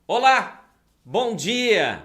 Olá, bom dia!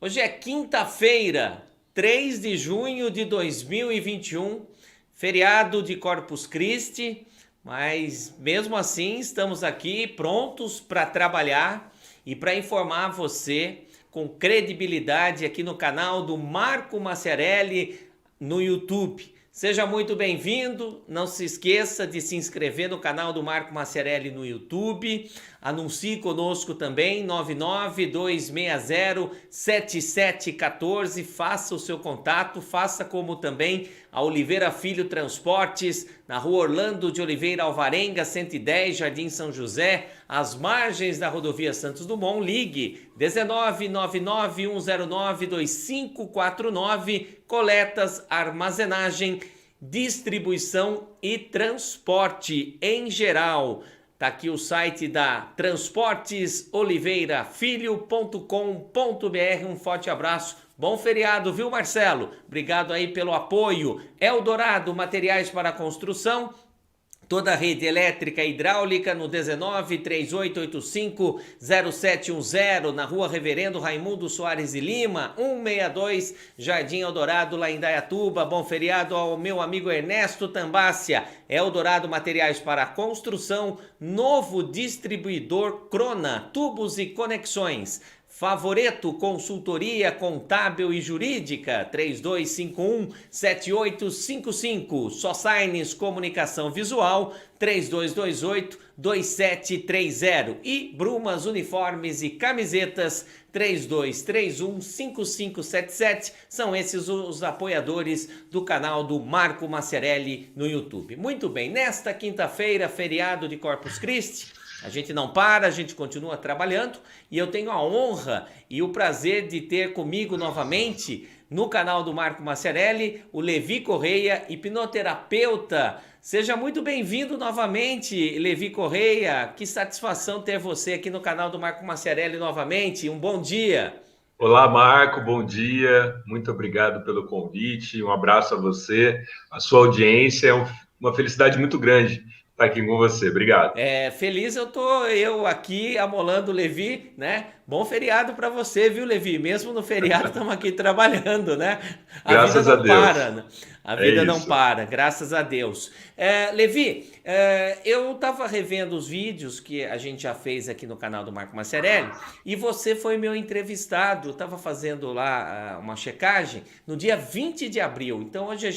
Hoje é quinta-feira, 3 de junho de 2021, feriado de Corpus Christi, mas mesmo assim estamos aqui prontos para trabalhar e para informar você com credibilidade aqui no canal do Marco Maciarelli no YouTube. Seja muito bem-vindo, não se esqueça de se inscrever no canal do Marco Maciarelli no YouTube, anuncie conosco também, 992607714, faça o seu contato, faça como também a Oliveira Filho Transportes, na rua Orlando de Oliveira Alvarenga, 110, Jardim São José, às margens da rodovia Santos Dumont, ligue 19991092549, coletas, armazenagem, distribuição e transporte em geral. Tá aqui o site da transportesoliveirafilho.com.br. Um forte abraço. Bom feriado, viu, Marcelo? Obrigado aí pelo apoio. Eldorado Materiais para Construção. Toda a rede elétrica e hidráulica no 19-3885-0710, na rua Reverendo Raimundo Soares e Lima, 162, Jardim Eldorado, lá em Indaiatuba. Bom feriado ao meu amigo Ernesto Tambácia. Eldorado Materiais para Construção, novo distribuidor Crona, tubos e conexões. Favoreto Consultoria Contábil e Jurídica, 3251-7855. Sosignes Comunicação Visual, 3228-2730. E Brumas Uniformes e Camisetas, 3231-5577. São esses os apoiadores do canal do Marco Maciarelli no YouTube. Muito bem, nesta quinta-feira, feriado de Corpus Christi, a gente não para, a gente continua trabalhando e eu tenho a honra e o prazer de ter comigo novamente no canal do Marco Maciarelli o Levi Correia, hipnoterapeuta. Seja muito bem-vindo novamente, Levi Correia. Que satisfação ter você aqui no canal do Marco Maciarelli novamente. Um bom dia. Olá, Marco, bom dia. Muito obrigado pelo convite. Um abraço a você, a sua audiência. É uma felicidade muito grande estar aqui com você. Obrigado. Feliz eu aqui amolando o Levi, né? Bom feriado para você, viu, Levi? Mesmo no feriado estamos aqui trabalhando, né? A vida Graças a não para, Deus. né? A É vida não isso. para, graças a Deus. Levi, eu estava revendo os vídeos que a gente já fez aqui no canal do Marco Maciarelli e você foi meu entrevistado. Eu estava fazendo lá uma checagem no dia 20 de abril. Então hoje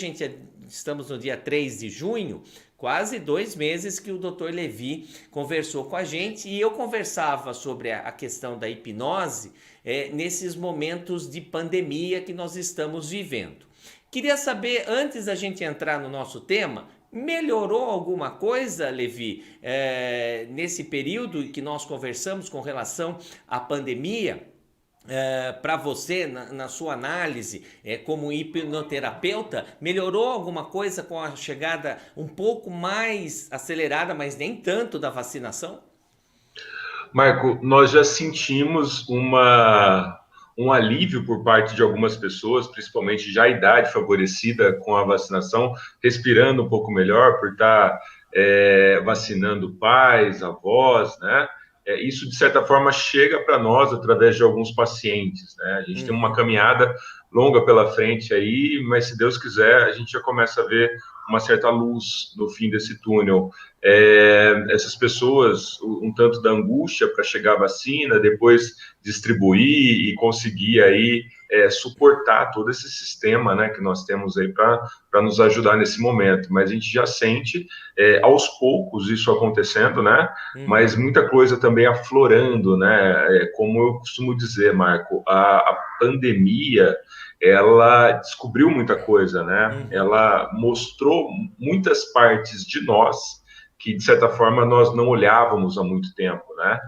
estamos no dia 3 de junho. Quase 2 meses que o Dr. Levi conversou com a gente e eu conversava sobre a questão da hipnose nesses momentos de pandemia que nós estamos vivendo. Queria saber, antes da gente entrar no nosso tema, melhorou alguma coisa, Levi, nesse período que nós conversamos com relação à pandemia? Para você, na sua análise como hipnoterapeuta, melhorou alguma coisa com a chegada um pouco mais acelerada, mas nem tanto, da vacinação? Marco, nós já sentimos um alívio por parte de algumas pessoas, principalmente já a idade favorecida com a vacinação, respirando um pouco melhor por estar vacinando pais, avós, né? Isso, de certa forma, chega para nós através de alguns pacientes, né? A gente tem uma Uhum. caminhada longa pela frente aí, mas se Deus quiser, a gente já começa a ver uma certa luz no fim desse túnel. Essas pessoas, um tanto da angústia para chegar à vacina, depois distribuir e conseguir aí suportar todo esse sistema, né, que nós temos aí para nos ajudar nesse momento. Mas a gente já sente aos poucos isso acontecendo, né? Mas Uhum. muita coisa também aflorando, né? Como eu costumo dizer, Marco, a pandemia ela descobriu muita coisa, né? Uhum. Ela mostrou muitas partes de nós que, de certa forma, nós não olhávamos há muito tempo, né?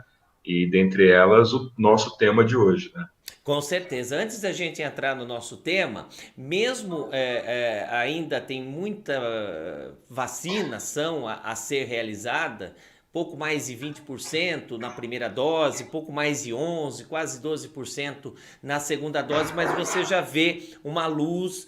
E, dentre elas, o nosso tema de hoje, né? Com certeza. Antes da gente entrar no nosso tema, mesmo ainda tem muita vacinação a ser realizada, pouco mais de 20% na primeira dose, pouco mais de 11%, quase 12% na segunda dose, mas você já vê uma luz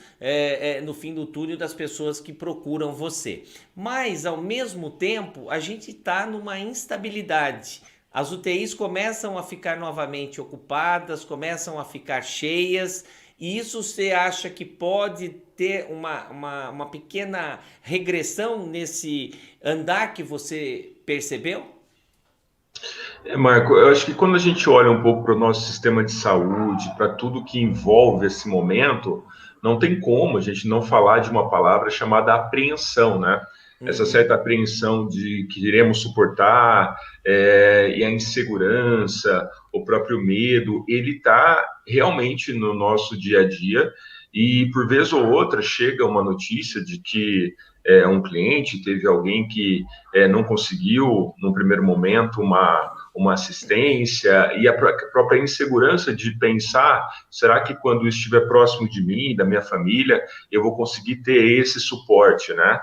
no fim do túnel das pessoas que procuram você. Mas, ao mesmo tempo, a gente está numa instabilidade. As UTIs começam a ficar novamente ocupadas, começam a ficar cheias, e isso você acha que pode ter uma pequena regressão nesse andar que você percebeu? Marco, eu acho que quando a gente olha um pouco para o nosso sistema de saúde, para tudo que envolve esse momento, não tem como a gente não falar de uma palavra chamada apreensão, né? Essa Uhum. certa apreensão de que iremos suportar, e a insegurança, o próprio medo, ele está realmente no nosso dia a dia e por vez ou outra chega uma notícia de que um cliente teve alguém que não conseguiu, num primeiro momento, uma assistência e a própria insegurança de pensar, será que quando estiver próximo de mim, da minha família, eu vou conseguir ter esse suporte, né?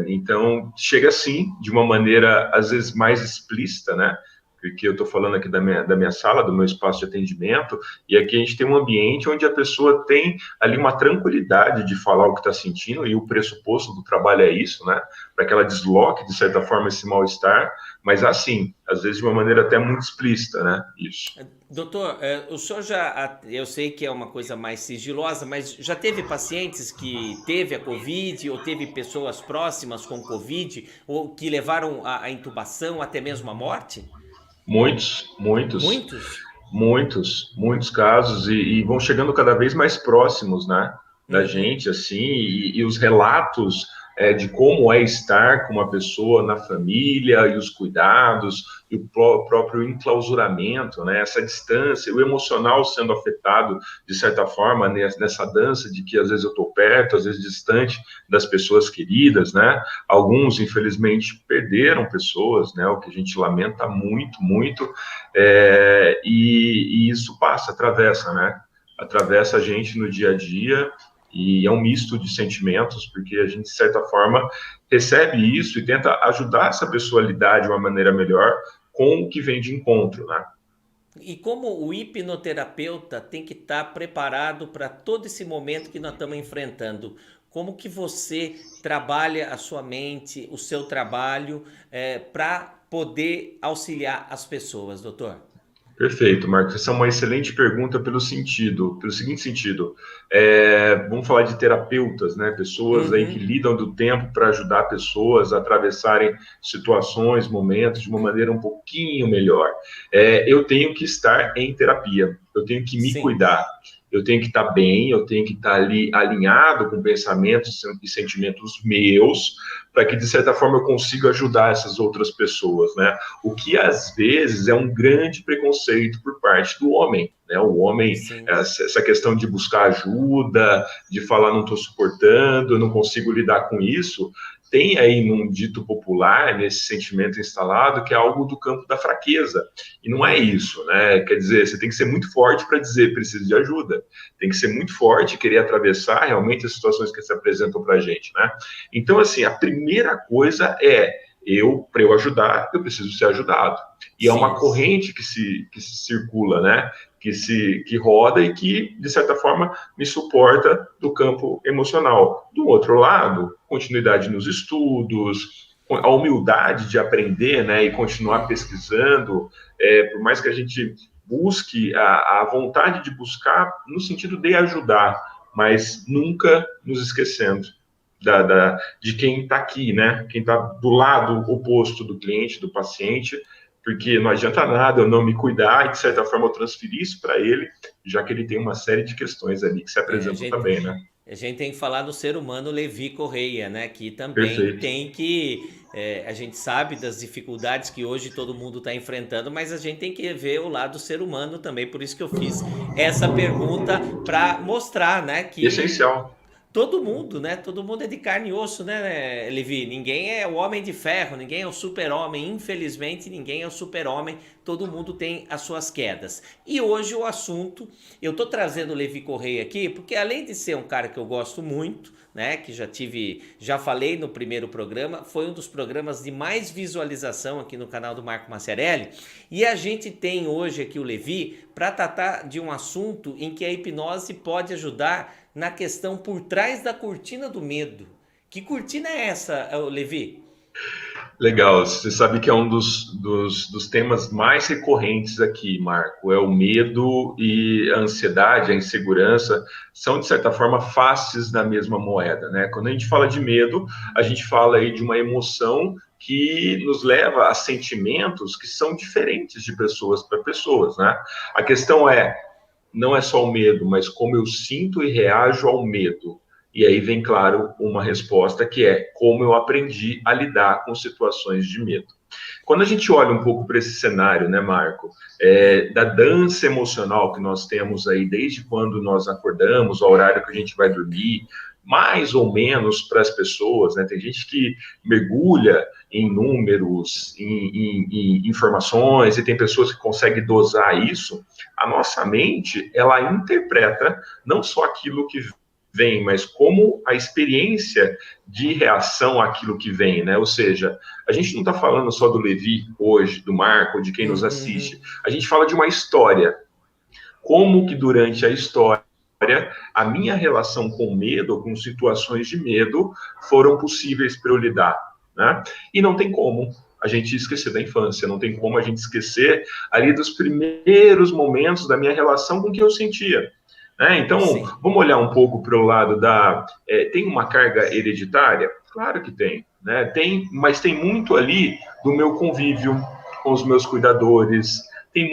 Então, chega assim, de uma maneira, às vezes, mais explícita, né? Porque eu estou falando aqui da minha sala, do meu espaço de atendimento, e aqui a gente tem um ambiente onde a pessoa tem ali uma tranquilidade de falar o que está sentindo, e o pressuposto do trabalho é isso, né? Para que ela desloque, de certa forma, esse mal-estar, mas assim, às vezes de uma maneira até muito explícita, né? Isso. Doutor, o senhor já, eu sei que é uma coisa mais sigilosa, mas já teve pacientes que teve a Covid ou teve pessoas próximas com Covid ou que levaram a intubação, até mesmo a morte? Muitos, muitos. Muitos? Muitos casos e vão chegando cada vez mais próximos, né, da Uhum. gente, assim, e os relatos de como é estar com uma pessoa na família e os cuidados e o próprio enclausuramento, né, essa distância, o emocional sendo afetado de certa forma nessa dança de que às vezes eu estou perto, às vezes distante das pessoas queridas, né, alguns infelizmente perderam pessoas, né, o que a gente lamenta muito, muito, e isso passa, atravessa, né? Atravessa a gente no dia a dia e é um misto de sentimentos, porque a gente, de certa forma, recebe isso e tenta ajudar essa pessoa a lidar de uma maneira melhor com o que vem de encontro, né? E como o hipnoterapeuta tem que estar preparado para todo esse momento que nós estamos enfrentando? Como que você trabalha a sua mente, o seu trabalho, para poder auxiliar as pessoas, doutor? Perfeito, Marcos. Essa é uma excelente pergunta pelo seguinte sentido. Vamos falar de terapeutas, né? Pessoas aí que Uhum. lidam do tempo para ajudar pessoas a atravessarem situações, momentos de uma maneira um pouquinho melhor. Eu tenho que estar em terapia, eu tenho que me Sim. cuidar, eu tenho que estar bem, eu tenho que estar ali alinhado com pensamentos e sentimentos meus, para que de certa forma eu consiga ajudar essas outras pessoas, né? O que às vezes é um grande preconceito por parte do homem, né? O homem, Sim. essa questão de buscar ajuda, de falar não estou suportando, eu não consigo lidar com isso, tem aí num dito popular, nesse sentimento instalado, que é algo do campo da fraqueza. E não é Uhum. isso, né? Quer dizer, você tem que ser muito forte para dizer preciso de ajuda. Tem que ser muito forte, querer atravessar realmente as situações que se apresentam para a gente, né? Então, assim, a primeira coisa para eu ajudar, eu preciso ser ajudado. E é uma Sim. corrente que se circula, né? Que roda e que, de certa forma, me suporta do campo emocional. Do outro lado, continuidade nos estudos, a humildade de aprender, né? E continuar Uhum. pesquisando, por mais que a gente busque a vontade de buscar no sentido de ajudar, mas nunca nos esquecendo de quem está aqui, né? Quem está do lado oposto do cliente, do paciente, porque não adianta nada eu não me cuidar e, de certa forma, eu transferir isso para ele, já que ele tem uma série de questões ali que se É, a apresentam gente, também, né? a gente tem que falar do ser humano Levi Correia, né? Que também Perfeito. tem que. A gente sabe das dificuldades que hoje todo mundo está enfrentando, mas a gente tem que ver o lado do ser humano também. Por isso que eu fiz essa pergunta para mostrar, né? Que Essencial. todo mundo, né? Todo mundo é de carne e osso, né, Levi? Ninguém é o homem de ferro, ninguém é o super-homem. Infelizmente, ninguém é o super-homem. Todo mundo tem as suas quedas. E hoje o assunto, eu tô trazendo o Levi Correia aqui, porque além de ser um cara que eu gosto muito, né? Que já falei no primeiro programa, foi um dos programas de mais visualização aqui no canal do Marco Maciarelli. E a gente tem hoje aqui o Levi para tratar de um assunto em que a hipnose pode ajudar na questão por trás da cortina do medo. Que cortina é essa, Levi? Legal, você sabe que é um dos temas mais recorrentes aqui, Marco, é o medo e a ansiedade, a insegurança, são, de certa forma, faces da mesma moeda, né? Quando a gente fala de medo, a gente fala aí de uma emoção que nos leva a sentimentos que são diferentes de pessoas para pessoas, né? A questão é, não é só o medo, mas como eu sinto e reajo ao medo. E aí vem, claro, uma resposta que é como eu aprendi a lidar com situações de medo. Quando a gente olha um pouco para esse cenário, né, Marco, da dança emocional que nós temos aí desde quando nós acordamos, ao horário que a gente vai dormir, mais ou menos para as pessoas, né? Tem gente que mergulha em números, em informações, e tem pessoas que conseguem dosar isso. A nossa mente, ela interpreta não só aquilo que vem, mas como a experiência de reação àquilo que vem, né? Ou seja, a gente não está falando só do Levi hoje, do Marco, de quem nos assiste. A gente fala de uma história. Como que durante a história a minha relação com medo, ou com situações de medo, foram possíveis para eu lidar, né? E não tem como a gente esquecer da infância, não tem como a gente esquecer ali dos primeiros momentos da minha relação com o que eu sentia. Então, Sim. vamos olhar um pouco para o lado da... tem uma carga hereditária? Claro que tem, né? Tem, mas tem muito ali do meu convívio com os meus cuidadores, tem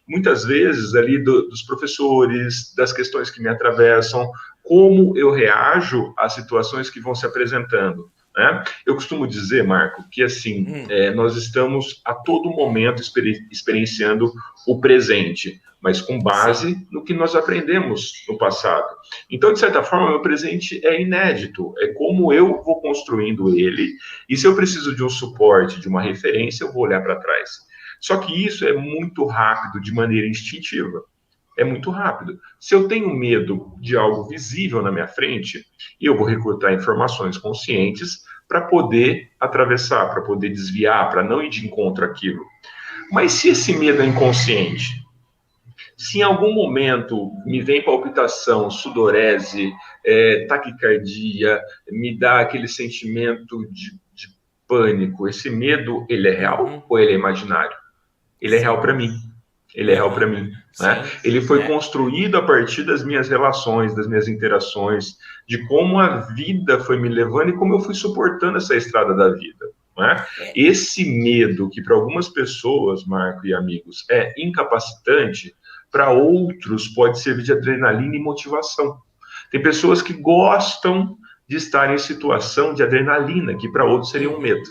muitas vezes ali dos professores, das questões que me atravessam, como eu reajo às situações que vão se apresentando. Né? Eu costumo dizer, Marco, que assim, nós estamos a todo momento experienciando o presente, mas com base Sim. no que nós aprendemos no passado. Então, de certa forma, meu presente é inédito, é como eu vou construindo ele, e se eu preciso de um suporte, de uma referência, eu vou olhar para trás. Só que isso é muito rápido, de maneira instintiva. É muito rápido. Se eu tenho medo de algo visível na minha frente, eu vou recrutar informações conscientes para poder atravessar, para poder desviar, para não ir de encontro àquilo. Mas se esse medo é inconsciente, se em algum momento me vem palpitação, sudorese, taquicardia, me dá aquele sentimento de pânico, esse medo, ele é real ou ele é imaginário? Ele é real Sim. para mim. Ele é real para mim. Né? Sim. Ele foi construído a partir das minhas relações, das minhas interações, de como a vida foi me levando e como eu fui suportando essa estrada da vida. Né? Esse medo, que para algumas pessoas, Marco e amigos, é incapacitante, para outros pode servir de adrenalina e motivação. Tem pessoas que gostam de estar em situação de adrenalina, que para outros seria um medo.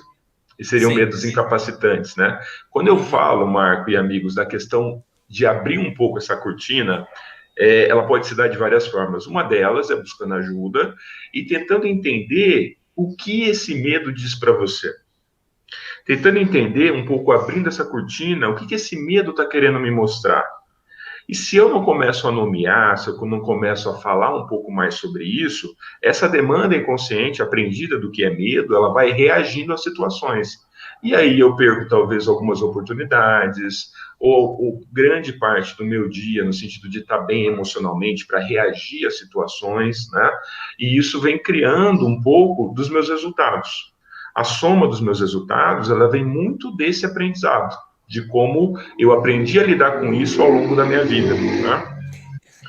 E seriam Sim. medos incapacitantes, né? Quando eu falo, Marco e amigos, da questão de abrir um pouco essa cortina, ela pode se dar de várias formas. Uma delas é buscando ajuda e tentando entender o que esse medo diz para você. Tentando entender um pouco, abrindo essa cortina, o que esse medo está querendo me mostrar. E se eu não começo a nomear, se eu não começo a falar um pouco mais sobre isso, essa demanda inconsciente, aprendida do que é medo, ela vai reagindo às situações. E aí eu perco talvez algumas oportunidades, ou grande parte do meu dia, no sentido de estar bem emocionalmente para reagir às situações, né? E isso vem criando um pouco dos meus resultados. A soma dos meus resultados, ela vem muito desse aprendizado de como eu aprendi a lidar com isso ao longo da minha vida. Né?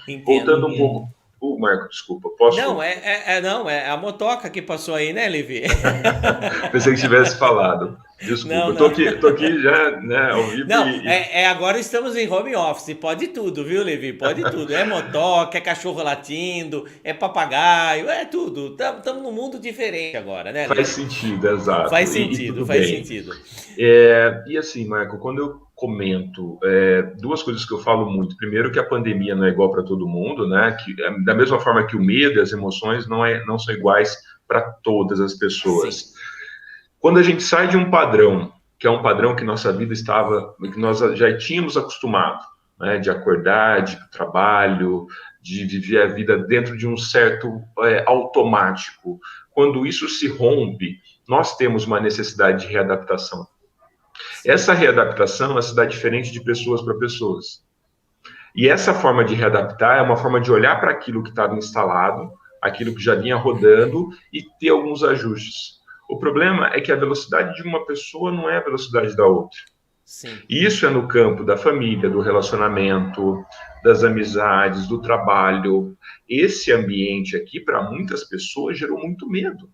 Entendo. Voltando um pouco. Marco, desculpa, Não, posso? não, é a motoca que passou aí, né, Levi? Pensei que tivesse falado. Desculpa, Não, eu tô não. aqui, tô aqui já, né, ao vivo Não, agora estamos em home office. Pode tudo, viu, Levi? Pode tudo. É motoca, é cachorro latindo, é papagaio, é tudo. Estamos num mundo diferente agora, né, faz Levi? sentido, exato, e tudo Faz bem. sentido. E assim, Marco, quando eu comento duas coisas que eu falo muito. Primeiro, que a pandemia não é igual para todo mundo, né? Que, da mesma forma que o medo e as emoções não são iguais para todas as Sim. pessoas. Quando a gente sai de um padrão, que é um padrão que nossa vida estava, que nós já tínhamos acostumado, né? De acordar, de ir para o trabalho, de viver a vida dentro de um certo automático. Quando isso se rompe, nós temos uma necessidade de readaptação. Essa readaptação ela se dá diferente de pessoas para pessoas. E essa forma de readaptar é uma forma de olhar para aquilo que estava instalado, aquilo que já vinha rodando e ter alguns ajustes. O problema é que a velocidade de uma pessoa não é a velocidade da outra. Sim. E isso é no campo da família, do relacionamento, das amizades, do trabalho. Esse ambiente aqui, para muitas pessoas, gerou muito medo.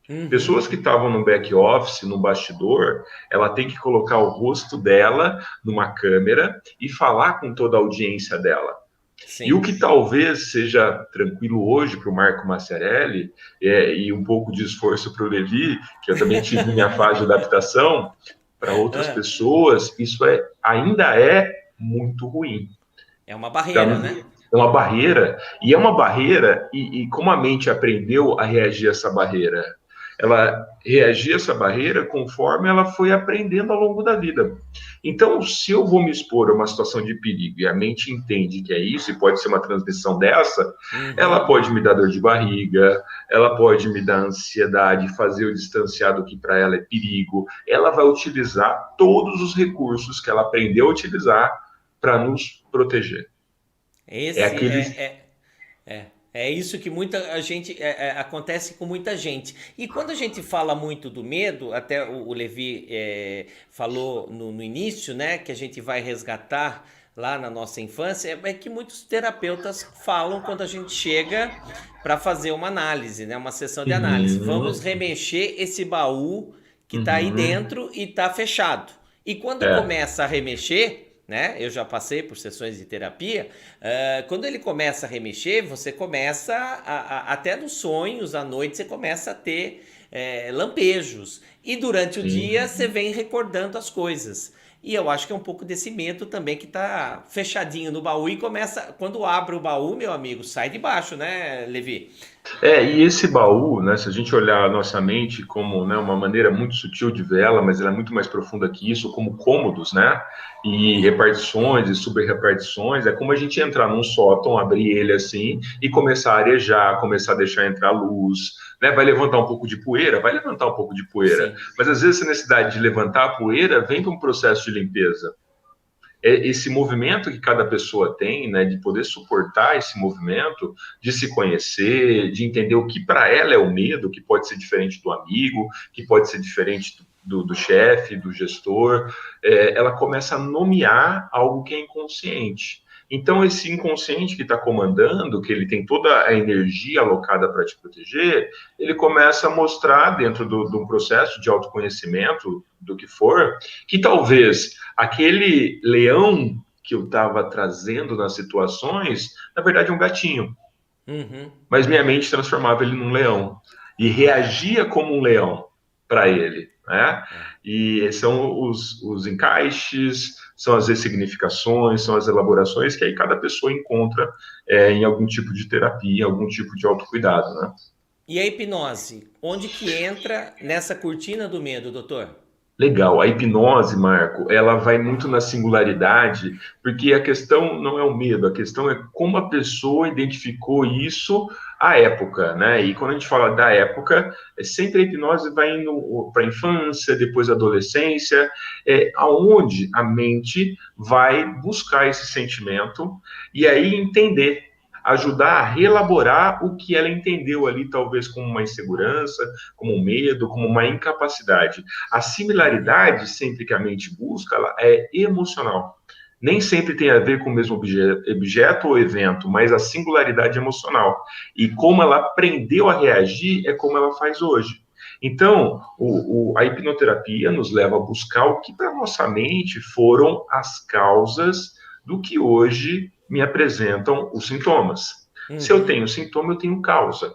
Uhum. Pessoas que estavam no back office, no bastidor, ela tem que colocar o rosto dela numa câmera e falar com toda a audiência dela. E o Sim. que talvez seja tranquilo hoje para o Marco Maciarelli, e um pouco de esforço para o Levi, que eu também tive minha fase de adaptação, para outras Ah, pessoas, isso ainda é muito ruim. é uma barreira, Pra- né? É uma barreira, e é uma barreira, e como a mente aprendeu a reagir a essa barreira? Ela reagia a essa barreira conforme ela foi aprendendo ao longo da vida. Então, se eu vou me expor a uma situação de perigo e a mente entende que é isso, e pode ser uma transmissão dessa, ela Uhum. pode me dar dor de barriga, ela pode me dar ansiedade, fazer eu distanciar do que para ela é perigo. Ela vai utilizar todos os recursos que ela aprendeu a utilizar para nos proteger. É Esse aquele. é isso que muita gente acontece com muita gente. E quando a gente fala muito do medo, até o Levi falou no início, né, que a gente vai resgatar lá na nossa infância, é que muitos terapeutas falam quando a gente chega para fazer uma análise, né, uma sessão de análise. Vamos Uhum, remexer esse baú que está aí uhum, dentro e está fechado. E quando é, começa a remexer, né? Eu já passei por sessões de terapia. Quando ele começa a remexer, você começa até nos sonhos, à noite, você começa a ter lampejos. E durante o dia sim. você vem recordando as coisas. E eu acho que é um pouco desse medo também que tá fechadinho no baú e começa. Quando abre o baú, meu amigo, sai de baixo, né, Levi? E esse baú, né, se a gente olhar a nossa mente como, né, uma maneira muito sutil de ver ela, mas ela é muito mais profunda que isso, como cômodos, né, e repartições e subrepartições, é como a gente entrar num sótão, abrir ele assim e começar a arejar, começar a deixar entrar luz, né, vai levantar um pouco de poeira, vai levantar um pouco de poeira, Sim. mas às vezes a necessidade de levantar a poeira vem para um processo de limpeza. Esse movimento que cada pessoa tem, né, de poder suportar esse movimento, de se conhecer, de entender o que para ela é o medo, que pode ser diferente do amigo, que pode ser diferente do chefe, do gestor, ela começa a nomear algo que é inconsciente. Então, esse inconsciente que está comandando, que ele tem toda a energia alocada para te proteger, ele começa a mostrar, dentro de um processo de autoconhecimento, do que for, que talvez aquele leão que eu estava trazendo nas situações, na verdade é um gatinho. Uhum. Mas minha mente transformava ele num leão e reagia como um leão para ele, né? É. E são os encaixes, são as ressignificações, são as elaborações que aí cada pessoa encontra em algum tipo de terapia, algum tipo de autocuidado, né? E a hipnose? Onde que entra nessa cortina do medo, doutor? Legal. A hipnose, Marco, ela vai muito na singularidade, porque a questão não é o medo, a questão é como a pessoa identificou isso à época, né? E quando a gente fala da época, sempre a hipnose vai indo para a infância, depois a adolescência, aonde a mente vai buscar esse sentimento e aí entender, ajudar a reelaborar o que ela entendeu ali, talvez como uma insegurança, como um medo, como uma incapacidade. A Uhum. similaridade, sempre que a mente busca, ela é emocional. Nem sempre tem a ver com o mesmo objeto ou evento, mas a singularidade emocional. E como ela aprendeu a reagir é como ela faz hoje. Então, a hipnoterapia nos leva a buscar o que para nossa mente foram as causas do que hoje me apresentam os sintomas. Se eu Uhum. tenho sintoma, eu tenho causa.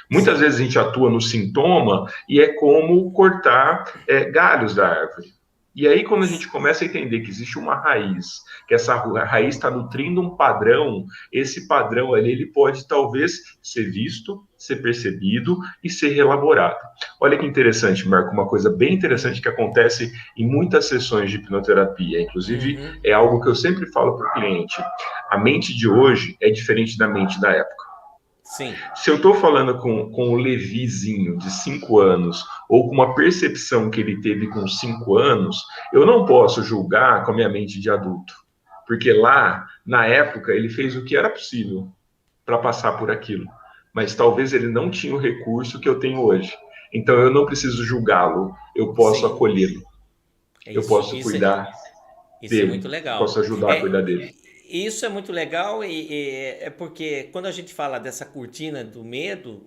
Muitas Sim. vezes a gente atua no sintoma e é como cortar galhos da árvore. E aí, quando a gente começa a entender que existe uma raiz, que essa raiz está nutrindo um padrão, esse padrão ali ele pode talvez ser visto, ser percebido e ser reelaborado. Olha que interessante, Marco, uma coisa bem interessante que acontece em muitas sessões de hipnoterapia, inclusive Uhum. é algo que eu sempre falo para o cliente: a mente de hoje é diferente da mente da época. Sim. Se eu estou falando com o Levizinho de 5 anos, ou com uma percepção que ele teve com 5 anos, eu não posso julgar com a minha mente de adulto. Porque lá, na época, ele fez o que era possível para passar por aquilo. Mas talvez ele não tinha o recurso que eu tenho hoje. Então eu não preciso julgá-lo, eu posso Sim, acolhê-lo, eu isso, posso cuidar isso é muito dele, eu legal. posso ajudar a cuidar dele. Isso é muito legal e é porque quando a gente fala dessa cortina do medo,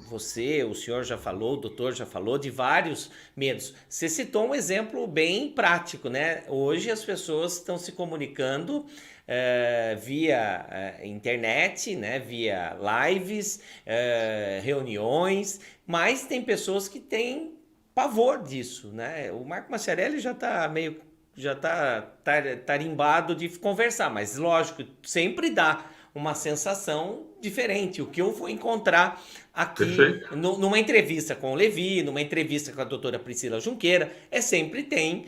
você, o senhor já falou, o doutor já falou de vários medos. Você citou um exemplo bem prático, né? Hoje as pessoas estão se comunicando via internet, né? Via lives, reuniões, mas tem pessoas que têm pavor disso, né? O Marco Maciarelli já tá tarimbado de conversar, mas lógico, sempre dá uma sensação diferente. O que eu vou encontrar aqui Perfeito? numa entrevista com o Levi, numa entrevista com a doutora Priscila Junqueira, sempre tem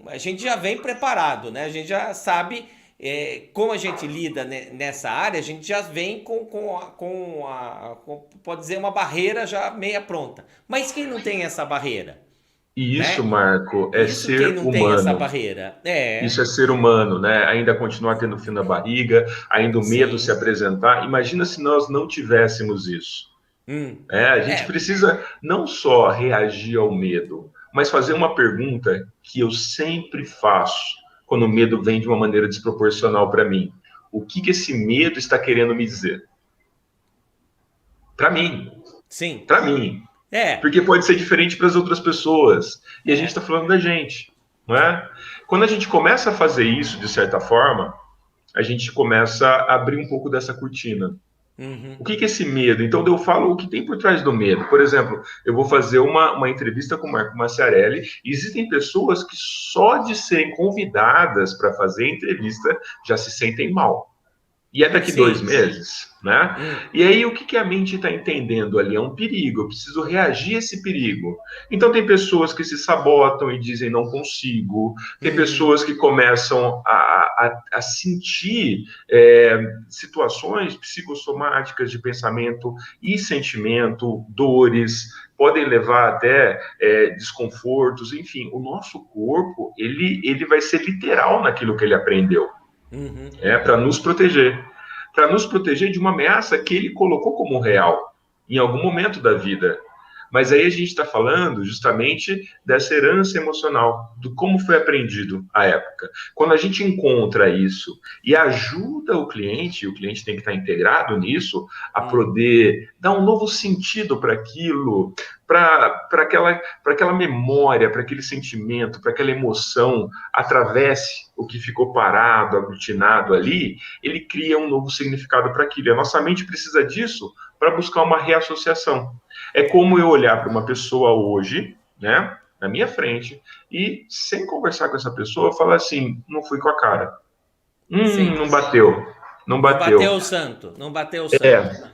a gente já vem preparado, né? A gente já sabe como a gente lida nessa área, a gente já vem pode dizer, uma barreira já meia pronta. Mas quem não tem essa barreira, E isso, né? Marco, é Isso quem ser não tem essa humano. barreira. Isso é ser humano, né? Ainda continuar tendo frio na barriga, ainda o medo se Sim. apresentar. Imagina se nós não tivéssemos isso. A gente É, precisa não só reagir ao medo, mas fazer uma pergunta que eu sempre faço quando o medo vem de uma maneira desproporcional para mim. O que esse medo está querendo me dizer? Para mim, sim. para mim. É, Porque pode ser diferente para as outras pessoas. E a gente está é. falando da gente, não é? Quando a gente começa a fazer isso, de certa forma, a gente começa a abrir um pouco dessa cortina. Uhum. O que é esse medo? Então, eu falo o que tem por trás do medo. Por exemplo, eu vou fazer uma entrevista com o Marco Maciarelli e existem pessoas que só de serem convidadas para fazer entrevista já se sentem mal. E é daqui dois Sim. meses, né? Hum, E aí o que a mente está entendendo ali? É um perigo, eu preciso reagir a esse perigo. Então tem pessoas que se sabotam e dizem não consigo, tem uhum. pessoas que começam a sentir situações psicossomáticas de pensamento e sentimento, dores, podem levar até desconfortos, enfim, o nosso corpo ele vai ser literal naquilo que ele aprendeu Uhum. para nos proteger. Para nos proteger de uma ameaça que ele colocou como real em algum momento da vida. Mas aí a gente está falando justamente dessa herança emocional, do como foi aprendido à época. Quando a gente encontra isso e ajuda o cliente tem que estar integrado nisso, a Hum. poder dar um novo sentido para aquilo, para aquela memória, para aquele sentimento, para aquela emoção, atravesse o que ficou parado, aglutinado ali, ele cria um novo significado para aquilo. E a nossa mente precisa disso para buscar uma reassociação. É como eu olhar para uma pessoa hoje, né, na minha frente, e sem conversar com essa pessoa, falar assim: não fui com a cara. Sim. Não bateu. Não Não bateu bateu. o santo. Não bateu o É. santo.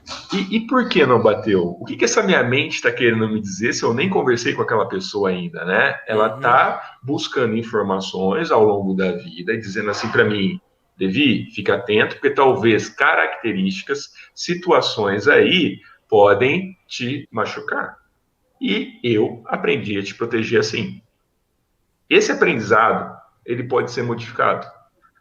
E por que não bateu? O que essa minha mente está querendo me dizer se eu nem conversei com aquela pessoa ainda, né? Ela Uhum. está buscando informações ao longo da vida e dizendo assim para mim: Levi, fica atento, porque talvez características, situações aí podem te machucar. E eu aprendi a te proteger assim. Esse aprendizado, ele pode ser modificado,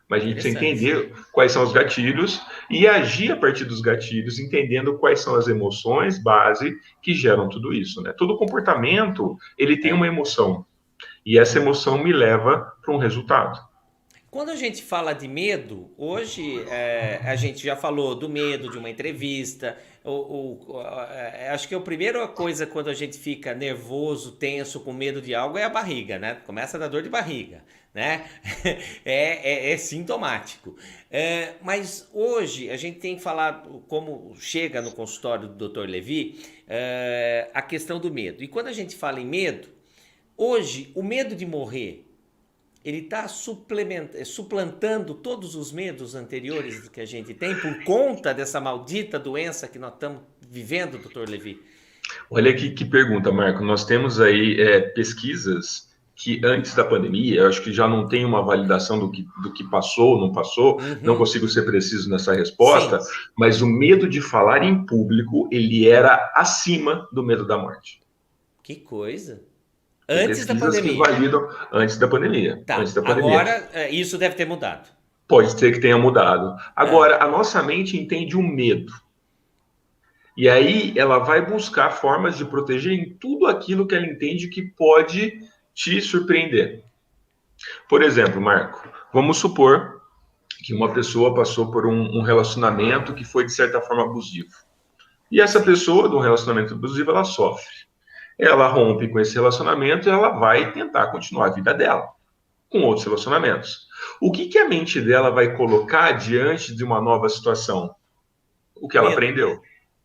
mas a gente precisa Interessante. entender quais são os gatilhos e agir a partir dos gatilhos, entendendo quais são as emoções base que geram tudo isso, né? Todo comportamento, ele tem uma É. emoção, e essa emoção me leva para um resultado. Quando a gente fala de medo, hoje a gente já falou do medo de uma entrevista. Acho que a primeira coisa quando a gente fica nervoso, tenso, com medo de algo é a barriga, né? Começa a dar dor de barriga, né? É sintomático. Mas hoje a gente tem falado, como chega no consultório do Dr. Levi, a questão do medo. E quando a gente fala em medo, hoje o medo de morrer ele está suplantando todos os medos anteriores que a gente tem por conta dessa maldita doença que nós estamos vivendo, doutor Levi? Olha que pergunta, Marco. Nós temos aí pesquisas que antes da pandemia, eu acho que já não tem uma validação do que passou, não passou, não Uhum. consigo ser preciso nessa resposta, Sim, mas o medo de falar em público, ele era acima do medo da morte. que coisa. Tem Antes da pesquisas que pandemia. validam antes da pandemia, antes Tá, da pandemia. agora isso deve ter mudado. Pode ser que tenha mudado. Ah, Agora, a nossa mente entende o medo. E aí ela vai buscar formas de proteger em tudo aquilo que ela entende que pode te surpreender. Por exemplo, Marco, vamos supor que uma pessoa passou por um relacionamento que foi, de certa forma, abusivo. E essa Sim. pessoa, de um relacionamento abusivo, ela sofre. Ela rompe com esse relacionamento e ela vai tentar continuar a vida dela com outros relacionamentos. O que, que a mente dela vai colocar diante de uma nova situação? O que ela Medo. aprendeu.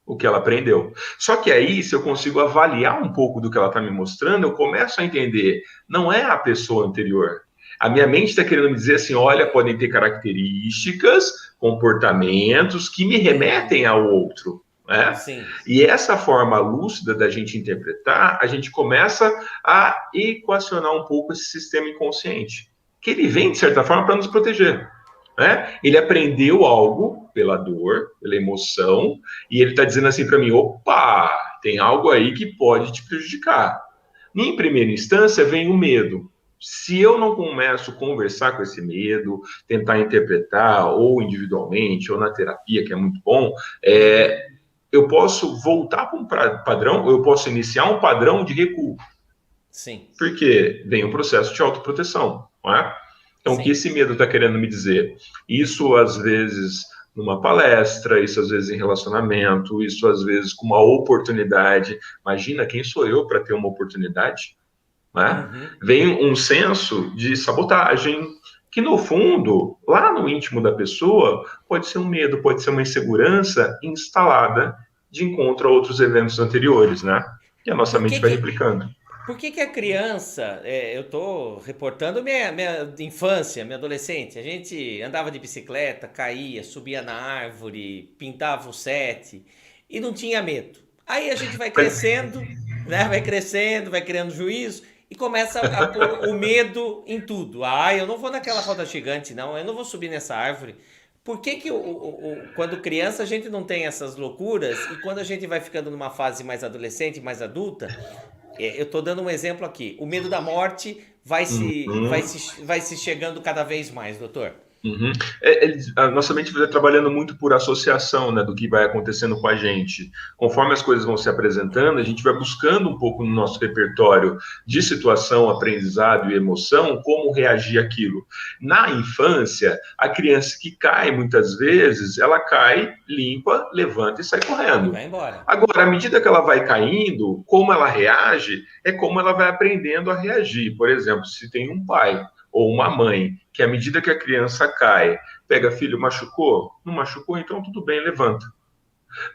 O que ela aprendeu. Só que aí, se eu consigo avaliar um pouco do que ela está me mostrando, eu começo a entender, não é a pessoa anterior. A minha mente está querendo me dizer assim, olha, podem ter características, comportamentos que me remetem ao outro. Né? Sim. E essa forma lúcida da gente interpretar, a gente começa a equacionar um pouco esse sistema inconsciente, que ele vem, de certa forma, para nos proteger. Né? Ele aprendeu algo pela dor, pela emoção, e ele está dizendo assim para mim: opa, tem algo aí que pode te prejudicar. Em primeira instância, vem o medo. Se eu não começo a conversar com esse medo, tentar interpretar, ou individualmente, ou na terapia, que é muito bom, eu posso voltar para um padrão, ou eu posso iniciar um padrão de recuo. Sim. Porque vem um processo de autoproteção, não é? Então, o que esse medo está querendo me dizer? Isso, às vezes, numa palestra, isso, às vezes, em relacionamento, isso, às vezes, com uma oportunidade. Imagina, quem sou eu para ter uma oportunidade? Né? Vem um senso de sabotagem, que, no fundo, lá no íntimo da pessoa, pode ser um medo, pode ser uma insegurança instalada de encontro a outros eventos anteriores, né? E a nossa Por mente que vai que, replicando. por que que a criança, eu tô reportando minha infância, minha adolescente, a gente andava de bicicleta, caía, subia na árvore, pintava o sete e não tinha medo. Aí a gente vai crescendo, né? Vai crescendo, vai criando juízo e começa a pôr o medo em tudo. Ah, eu não vou naquela roda gigante, não, eu não vou subir nessa árvore. Por que que quando criança a gente não tem essas loucuras e quando a gente vai ficando numa fase mais adolescente, mais adulta, eu estou dando um exemplo aqui. O medo da morte Uhum. vai se chegando cada vez mais, doutor. Uhum. A nossa mente vai trabalhando muito por associação, né, do que vai acontecendo com a gente. Conforme as coisas vão se apresentando, a gente vai buscando um pouco no nosso repertório de situação, aprendizado e emoção, como reagir àquilo. Na infância, a criança que cai, muitas vezes, ela cai, limpa, levanta e sai E correndo. vai embora. Agora, à medida que ela vai caindo, como ela reage, é como ela vai aprendendo a reagir. Por exemplo, se tem um pai ou uma mãe que, à medida que a criança cai, pega, filho, machucou? Não machucou? Então tudo bem, levanta.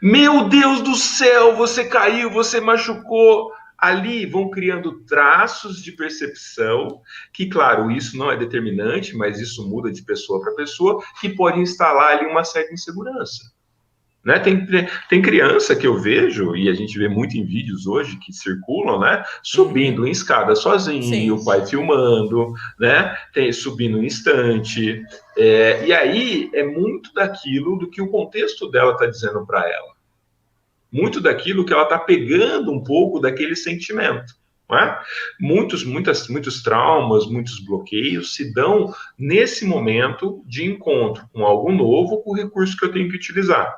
Meu Deus do céu, você caiu, você machucou. Ali vão criando traços de percepção, que, claro, isso não é determinante, mas isso muda de pessoa para pessoa, que pode instalar ali uma certa insegurança. Né? Tem criança que eu vejo, e a gente vê muito em vídeos hoje que circulam, né? Subindo em escada sozinho, Sim. o pai filmando, né? Subindo em estante. E aí é muito daquilo do que o contexto dela está dizendo para ela. Muito daquilo que ela está pegando um pouco daquele sentimento. Né? Muitos traumas, muitos bloqueios se dão nesse momento de encontro com algo novo, com o recurso que eu tenho que utilizar.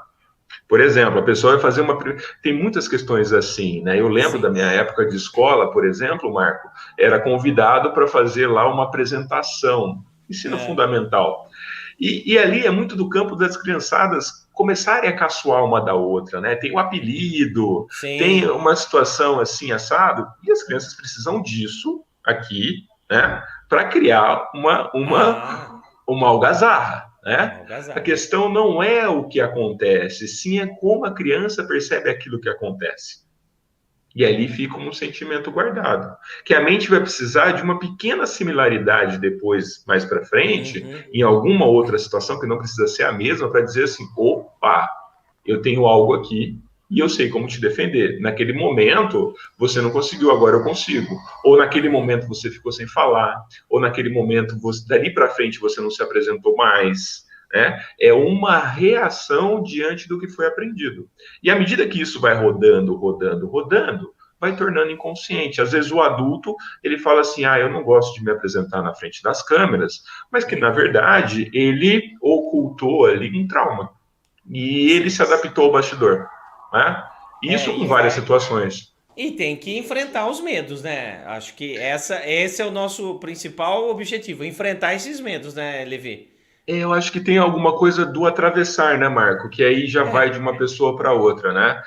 Por exemplo, a pessoa vai fazer uma. Tem muitas questões assim, né? Eu lembro da Sim. minha época de escola, por exemplo, Marco, era convidado para fazer lá uma apresentação, ensino É. fundamental. E ali é muito do campo das criançadas começarem a caçoar uma da outra, né? Tem um apelido, tem Sim. uma situação assim, assado, e as crianças precisam disso aqui, né? Para criar Ah, uma algazarra, uma né? A algazarra. questão não é o que acontece, sim é como a criança percebe aquilo que acontece. E ali fica um sentimento guardado, que a mente vai precisar de uma pequena similaridade depois, mais para frente, em alguma outra situação que não precisa ser a mesma, para dizer assim: opa, eu tenho algo aqui e eu sei como te defender. Naquele momento, você não conseguiu, agora eu consigo. Ou naquele momento você ficou sem falar, ou naquele momento, dali para frente, você não se apresentou mais. Né? É uma reação diante do que foi aprendido. E à medida que isso vai rodando, rodando, rodando, vai tornando inconsciente. Às vezes o adulto, ele fala assim, eu não gosto de me apresentar na frente das câmeras, mas que, na verdade, ele ocultou ali um trauma. E ele se Sim. adaptou ao bastidor. Né? Isso com E várias vai. situações. E tem que enfrentar os medos, né? Acho que esse é o nosso principal objetivo, enfrentar esses medos, né, Levi? Eu acho que tem alguma coisa do atravessar, né, Marco? Que aí já vai É. de uma pessoa para outra, né?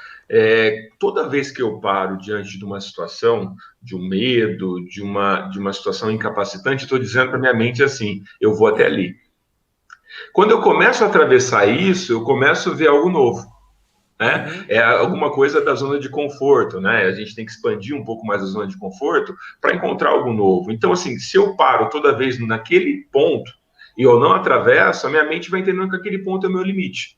Toda vez que eu paro diante de uma situação, de um medo, de uma situação incapacitante, estou dizendo para minha mente assim: eu vou até ali. Quando eu começo a atravessar isso, eu começo a ver algo novo, né? Uhum. É alguma coisa da zona de conforto, né? A gente tem que expandir um pouco mais a zona de conforto para encontrar algo novo. Então, assim, se eu paro toda vez naquele ponto e eu não atravesso, a minha mente vai entendendo que aquele ponto é o meu limite.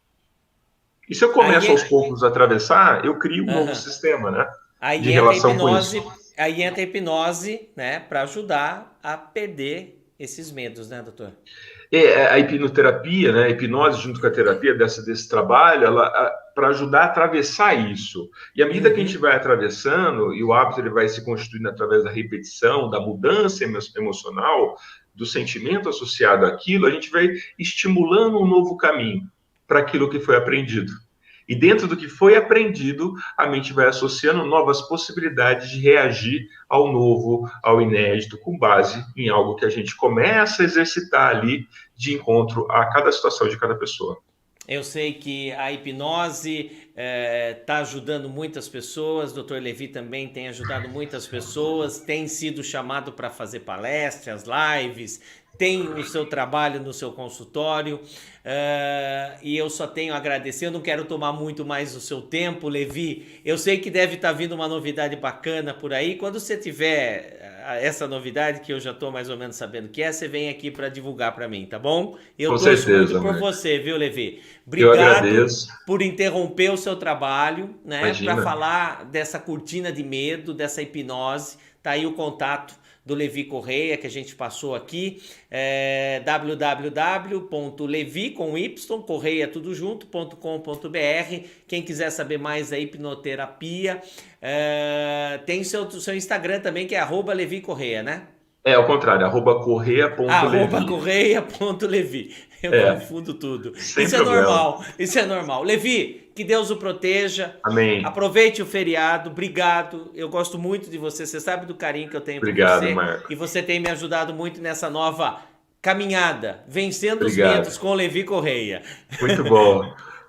E se eu Aí, começo aos poucos a atravessar, eu crio um novo aham. sistema, né? De Aí entra a relação com isso. hipnose, aí entra a hipnose, né, para ajudar a perder esses medos, né, doutor? A hipnoterapia, né, a hipnose junto com a terapia desse trabalho, ela para ajudar a atravessar isso. E à medida que a gente Uhum. vai atravessando, e o hábito ele vai se constituindo através da repetição, da mudança emocional, do sentimento associado àquilo, a gente vai estimulando um novo caminho para aquilo que foi aprendido. E dentro do que foi aprendido, a mente vai associando novas possibilidades de reagir ao novo, ao inédito, com base em algo que a gente começa a exercitar ali de encontro a cada situação de cada pessoa. Eu sei que a hipnose está ajudando muitas pessoas, Dr. Levi também tem ajudado muitas pessoas, tem sido chamado para fazer palestras, lives, tem o seu trabalho no seu consultório, e eu só tenho a agradecer. Eu não quero tomar muito mais o seu tempo, Levi. Eu sei que deve estar vindo uma novidade bacana por aí. Quando você tiver essa novidade, que eu já estou mais ou menos sabendo que é, você vem aqui para divulgar para mim, tá bom? Eu Com torço muito certeza, por Marco. você, viu, Levi? Eu Obrigado agradeço. por interromper o seu trabalho, né, para Imagina. falar dessa cortina de medo, dessa hipnose. Tá aí o contato do Levi Correia que a gente passou aqui, www.levi com y correia tudo junto.com.br. Quem quiser saber mais da hipnoterapia, tem seu Instagram também que é @Levi Correia, né? É ao contrário, @correia.levi. Correia.levi. Eu É, confundo tudo. sem Isso é problema. normal, isso é normal. Levi, que Deus o proteja. Amém. Aproveite o feriado. Obrigado. Eu gosto muito de você. Você sabe do carinho que eu tenho por Obrigado, você. Marco. E você tem me ajudado muito nessa nova caminhada, vencendo os medos Obrigado. com Levi Correia. Muito bom.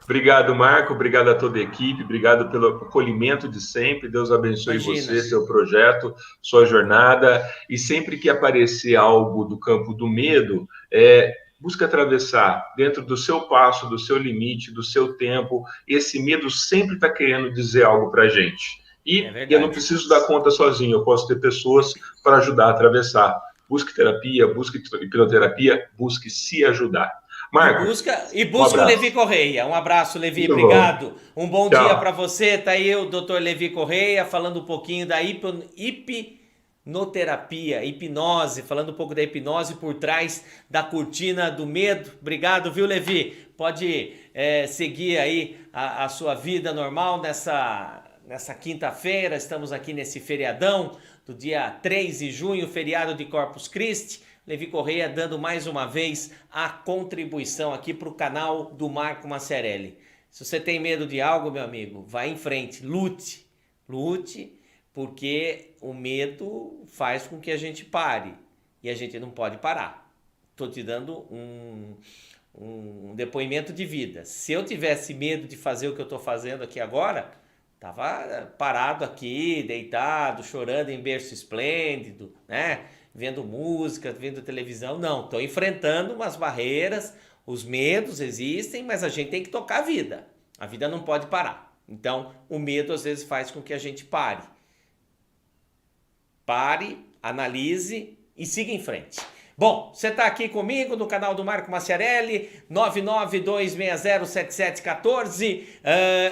Obrigado, Marco. Obrigado a toda a equipe. Obrigado pelo acolhimento de sempre. Deus abençoe Imagina. você, seu projeto, sua jornada. E sempre que aparecer algo do campo do medo, busque atravessar dentro do seu passo, do seu limite, do seu tempo. Esse medo sempre está querendo dizer algo para a gente. É E eu não verdade. preciso dar conta sozinho. Eu posso ter pessoas para ajudar a atravessar. Busque terapia, busque hipnoterapia, busque se ajudar. E Marco, busca, e um busca o Levi abraço. Correia. Um abraço, Levi. Muito bom. Obrigado. Um bom dia para Tchau. você. Tá aí o Dr. Levi Correia falando um pouquinho da hipnoterapia, hipnose, falando um pouco da hipnose por trás da cortina do medo. Obrigado, viu, Levi? Pode seguir aí a sua vida normal nessa quinta-feira. Estamos aqui nesse feriadão do dia 3 de junho, feriado de Corpus Christi. Levi Correia dando mais uma vez a contribuição aqui para o canal do Marco Maciarelli. Se você tem medo de algo, meu amigo, vá em frente, lute, lute, porque o medo faz com que a gente pare e a gente não pode parar. Estou te dando um depoimento de vida. Se eu tivesse medo de fazer o que eu estou fazendo aqui agora, tava parado aqui, deitado, chorando em berço esplêndido, né? Vendo música, vendo televisão. Não, estou enfrentando umas barreiras, os medos existem, mas a gente tem que tocar a vida. A vida não pode parar. Então, o medo às vezes faz com que a gente pare. Pare, analise e siga em frente. Bom, você está aqui comigo no canal do Marco Maciarelli, 992607714,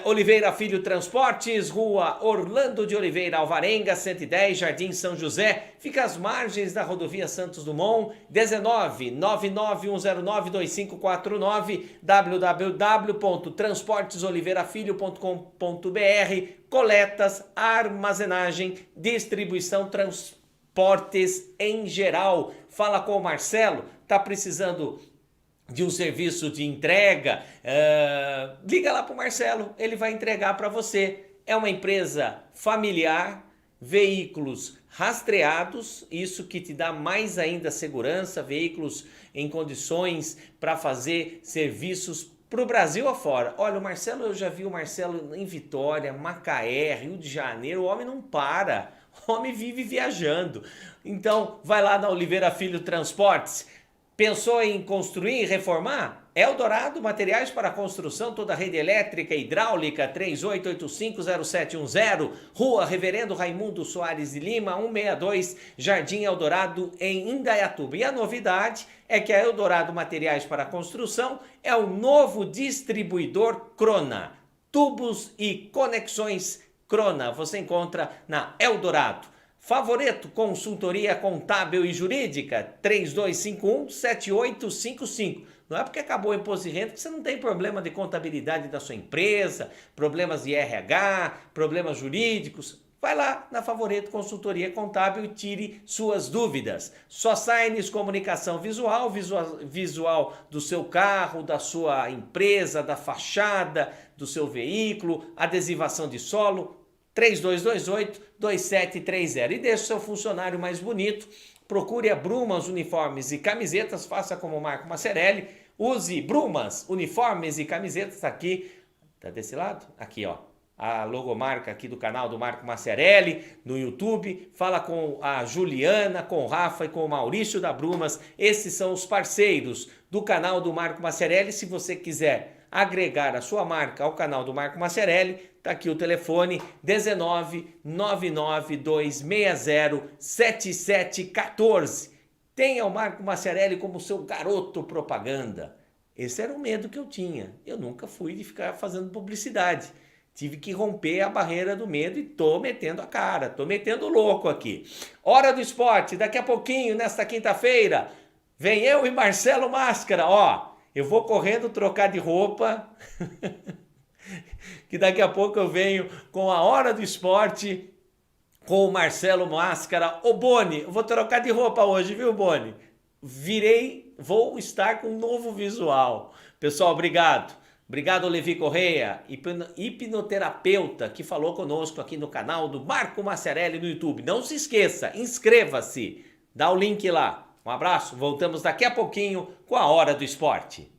Oliveira Filho Transportes, Rua Orlando de Oliveira, Alvarenga, 110, Jardim São José, fica às margens da rodovia Santos Dumont, 19991092549, www.transportesoliveirafilho.com.br, coletas, armazenagem, distribuição, transportes em geral. Fala com o Marcelo, tá precisando de um serviço de entrega, liga lá pro Marcelo, ele vai entregar para você. é uma empresa familiar, veículos rastreados, isso que te dá mais ainda segurança, veículos em condições para fazer serviços para o Brasil afora. Olha, o Marcelo, eu já vi o Marcelo em Vitória, Macaé, Rio de Janeiro, o homem não para, o homem vive viajando. Então, vai lá na Oliveira Filho Transportes. Pensou em construir e reformar? Eldorado Materiais para Construção, toda a rede elétrica e hidráulica, 38850710, Rua Reverendo Raimundo Soares de Lima, 162, Jardim Eldorado, em Indaiatuba. E a novidade é que a Eldorado Materiais para Construção é o novo distribuidor Crona. Tubos e conexões Crona, você encontra na Eldorado. Favoreto, consultoria contábil e jurídica, 3251-7855. Não é porque acabou o imposto de renda que você não tem problema de contabilidade da sua empresa, problemas de RH, problemas jurídicos. Vai lá na Favoreto Consultoria Contábil e tire suas dúvidas. Só Signs Comunicação Visual, visual do seu carro, da sua empresa, da fachada, do seu veículo, adesivação de solo, 3228-2730. E deixe o seu funcionário mais bonito. Procure a Brumas Uniformes e Camisetas, faça como o Marco Masserelli, use Brumas Uniformes e Camisetas aqui, tá desse lado? Aqui, ó, a logomarca aqui do canal do Marco Masserelli no YouTube. Fala com a Juliana, com o Rafa e com o Maurício da Brumas. Esses são os parceiros do canal do Marco Masserelli. Se você quiser agregar a sua marca ao canal do Marco Masserelli, tá aqui o telefone 19992607714. Tenha o Marco Masserelli como seu garoto propaganda. Esse era o medo que eu tinha. Eu nunca fui de ficar fazendo publicidade. Tive que romper a barreira do medo e tô metendo a cara, tô metendo louco aqui. Hora do Esporte, daqui a pouquinho, nesta quinta-feira, vem eu e Marcelo Máscara, ó. Eu vou correndo trocar de roupa, que daqui a pouco eu venho com a Hora do Esporte, com o Marcelo Máscara. Ô Boni, eu vou trocar de roupa hoje, viu, Boni? Vou estar com um novo visual. Pessoal, obrigado. Obrigado, Levi Correia, hipnoterapeuta, que falou conosco aqui no canal do Marco Masserelli no YouTube. Não se esqueça, inscreva-se, dá o link lá. Um abraço, voltamos daqui a pouquinho com a Hora do Esporte.